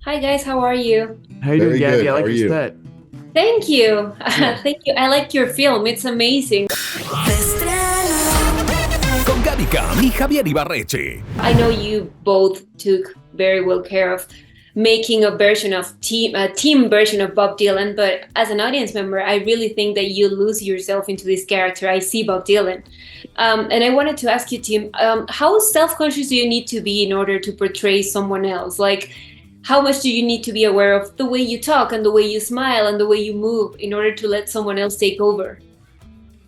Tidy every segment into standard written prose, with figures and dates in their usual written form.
Hi guys, how are you? How you doing, Very Gabby? good. I How like are your you? set. Thank you. Yeah. Thank you. I like your film. It's amazing. Con Gaby Cam y Javier Ibarreche. I know you both took very well care of making a version of a team version of Bob Dylan, but as an audience member, I really think that you lose yourself into this character. I see Bob Dylan. And I wanted to ask you, Tim, how self-conscious do you need to be in order to portray someone else? Like, how much do you need to be aware of the way you talk and the way you smile and the way you move in order to let someone else take over?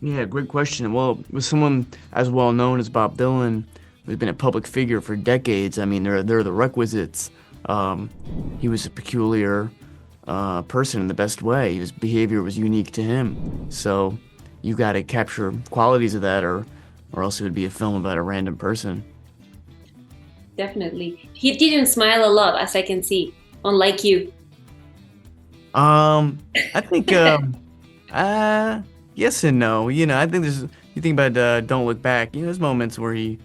Yeah, great question. Well, with someone as well known as Bob Dylan, who's been a public figure for decades, I mean, there are the requisites. He was a peculiar person in the best way. His behavior was unique to him. So you got to capture qualities of that, or else it would be a film about a random person. Definitely. He didn't smile a lot, as I can see, unlike you. I think, yes and no. I think you think about Don't Look Back. There's moments where he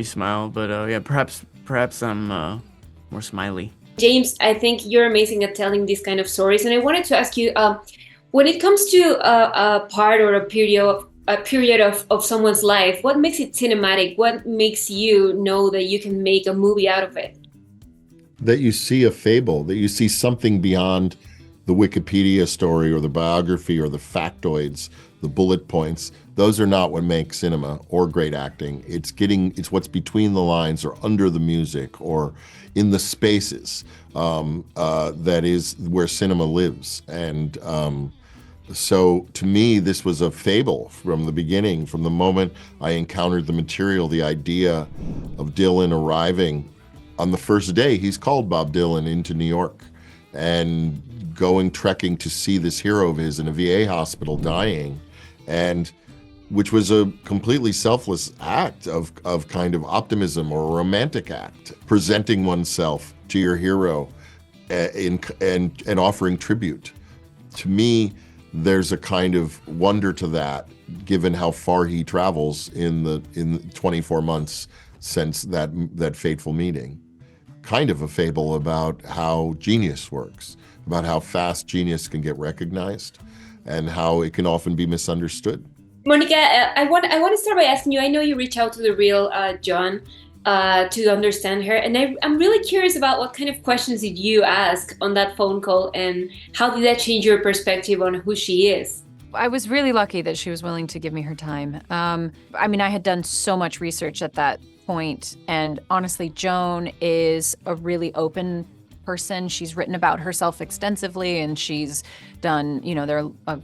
smiled, but yeah, perhaps I'm more smiley. James, I think you're amazing at telling these kind of stories. And I wanted to ask you, when it comes to a part or a period of someone's life, what makes it cinematic? What makes you know that you can make a movie out of it? That you see a fable, that you see something beyond the Wikipedia story or the biography or the factoids, the bullet points. Those are not what makes cinema or great acting. It's what's between the lines or under the music or in the spaces that is where cinema lives. And so to me, this was a fable from the beginning, from the moment I encountered the material, the idea of Dylan arriving on the first day. He's called Bob Dylan into New York and going trekking to see this hero of his in a VA hospital dying, and which was a completely selfless act of kind of optimism or a romantic act, presenting oneself to your hero and offering tribute. To me, there's a kind of wonder to that, given how far he travels in the 24 months since that fateful meeting. Kind of a fable about how genius works, about how fast genius can get recognized and how it can often be misunderstood. Monica, I want to start by asking you. I know you reach out to the real John to understand her, and I'm really curious about what kind of questions did you ask on that phone call, and how did that change your perspective on who she is? I was really lucky that she was willing to give me her time. I mean, I had done so much research at that point, and honestly, Joan is a really open person. She's written about herself extensively, and she's done, there are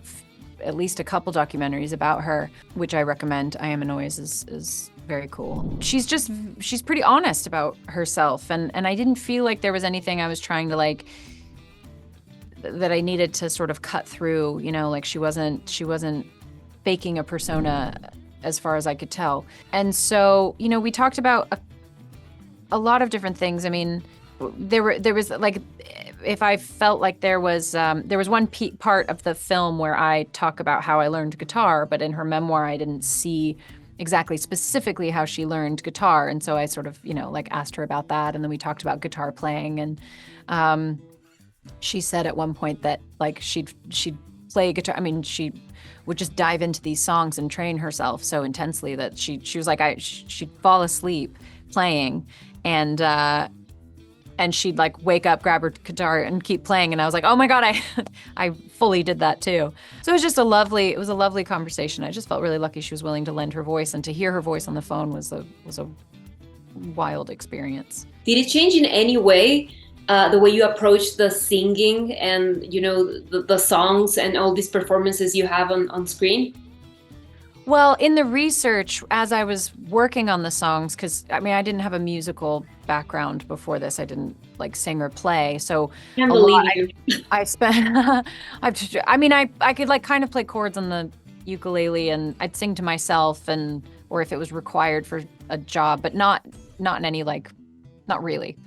at least a couple documentaries about her, which I recommend. I Am a Noise is very cool. She's pretty honest about herself, and I didn't feel like there was anything I was trying to that I needed to sort of cut through, like she wasn't faking a persona as far as I could tell. And so, we talked about a lot of different things. I mean, there was like, if I felt like there was one part of the film where I talk about how I learned guitar, but in her memoir, I didn't see exactly specifically how she learned guitar. And so I sort of, asked her about that. And then we talked about guitar playing. And she said at one point that she'd play guitar. I mean, she would just dive into these songs and train herself so intensely that she was like, she'd fall asleep playing, and she'd wake up, grab her guitar, and keep playing. And I was like, oh my God, I fully did that too. So it was a lovely conversation. I just felt really lucky she was willing to lend her voice, and to hear her voice on the phone was a wild experience. Did it change in any way the way you approach the singing and the songs and all these performances you have on screen? Well, in the research, as I was working on the songs, because I didn't have a musical background before this. I didn't sing or play. So Can't believe you. I spent, I could kind of play chords on the ukulele, and I'd sing to myself, or if it was required for a job, but not in any not really.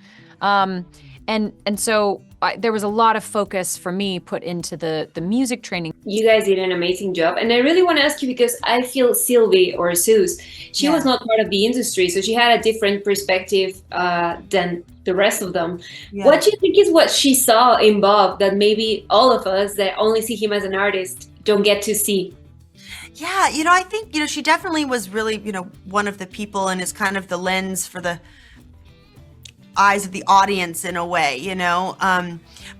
And so there was a lot of focus for me put into the music training. You guys did an amazing job. And I really want to ask you, because I feel Sylvie, or Sus, she was not part of the industry, so she had a different perspective than the rest of them. Yeah. What do you think is what she saw in Bob that maybe all of us that only see him as an artist don't get to see? Yeah, I think, she definitely was really, one of the people, and is kind of the lens for the eyes of the audience in a way,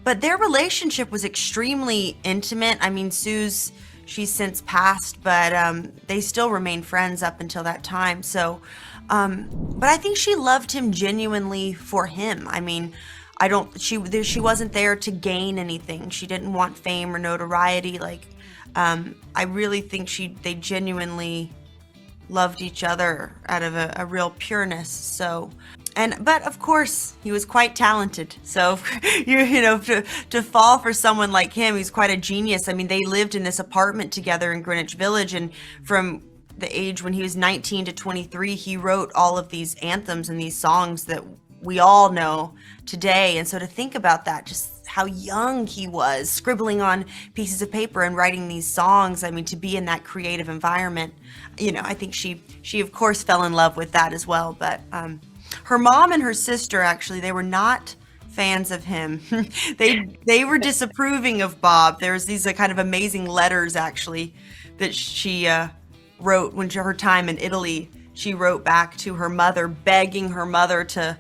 but their relationship was extremely intimate. I mean, Sue's, she's since passed, but they still remain friends up until that time. So, but I think she loved him genuinely for him. I mean, she wasn't there to gain anything. She didn't want fame or notoriety. Like, I really think they genuinely loved each other out of a real pureness. So, but of course he was quite talented. So, to fall for someone like him, he's quite a genius. I mean, they lived in this apartment together in Greenwich Village, and from the age when he was 19 to 23, he wrote all of these anthems and these songs that we all know today. And so to think about that, just how young he was, scribbling on pieces of paper and writing these songs, I mean, to be in that creative environment, I think she of course fell in love with that as well. But her mom and her sister, actually, they were not fans of him. They were disapproving of Bob. There was these kind of amazing letters, actually, that she wrote when her time in Italy. She wrote back to her mother, begging her mother to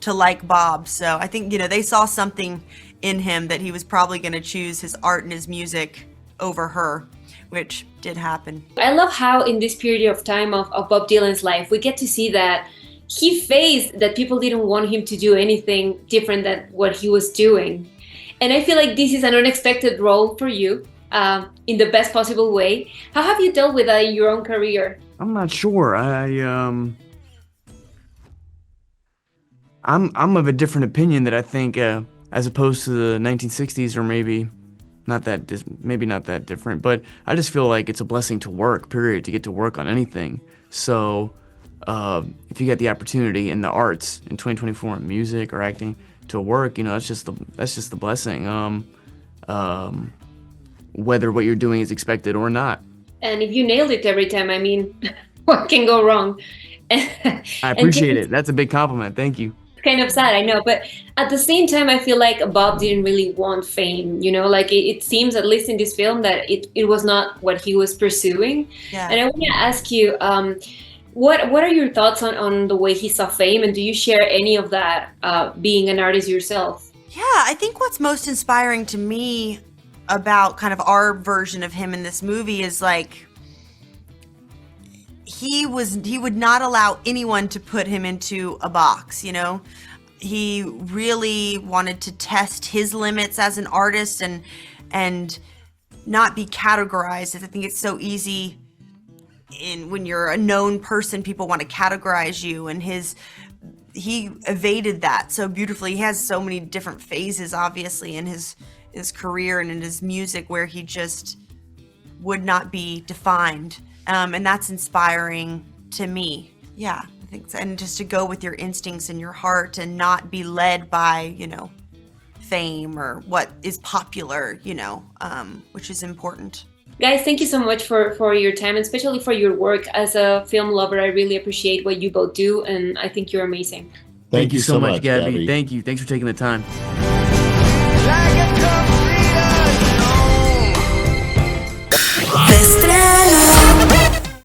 like Bob. So I think, they saw something in him that he was probably going to choose his art and his music over her, which did happen. I love how in this period of time of Bob Dylan's life, we get to see that he faced that people didn't want him to do anything different than what he was doing. And I feel like this is an unexpected role for you, in the best possible way. How have you dealt with your own career? I'm not sure. I'm of a different opinion that I think, as opposed to the 1960s, or maybe not that different, but I just feel like it's a blessing to work, period, to get to work on anything. So if you get the opportunity in the arts in 2024 in music or acting to work, that's just the blessing. Whether what you're doing is expected or not. And if you nailed it every time, I mean, what can go wrong? I appreciate it. That's a big compliment. Thank you. Kind of sad, I know, but at the same time, I feel like Bob didn't really want fame, like it seems, at least in this film, that it was not what he was pursuing. Yeah. And I want to ask you, what are your thoughts on the way he saw fame, and do you share any of that, being an artist yourself? Yeah, I think what's most inspiring to me about kind of our version of him in this movie is like, he would not allow anyone to put him into a box, He really wanted to test his limits as an artist and not be categorized. I think it's so easy when you're a known person, people want to categorize you, and he evaded that so beautifully. He has so many different phases, obviously, in his career and in his music, where he just would not be defined. And that's inspiring to me. Yeah, I think so. And just to go with your instincts and your heart and not be led by, fame or what is popular, which is important. Guys, thank you so much for your time, and especially for your work. As a film lover, I really appreciate what you both do, and I think you're amazing. Thank you so much, Gabby. Thank you. Thanks for taking the time. Like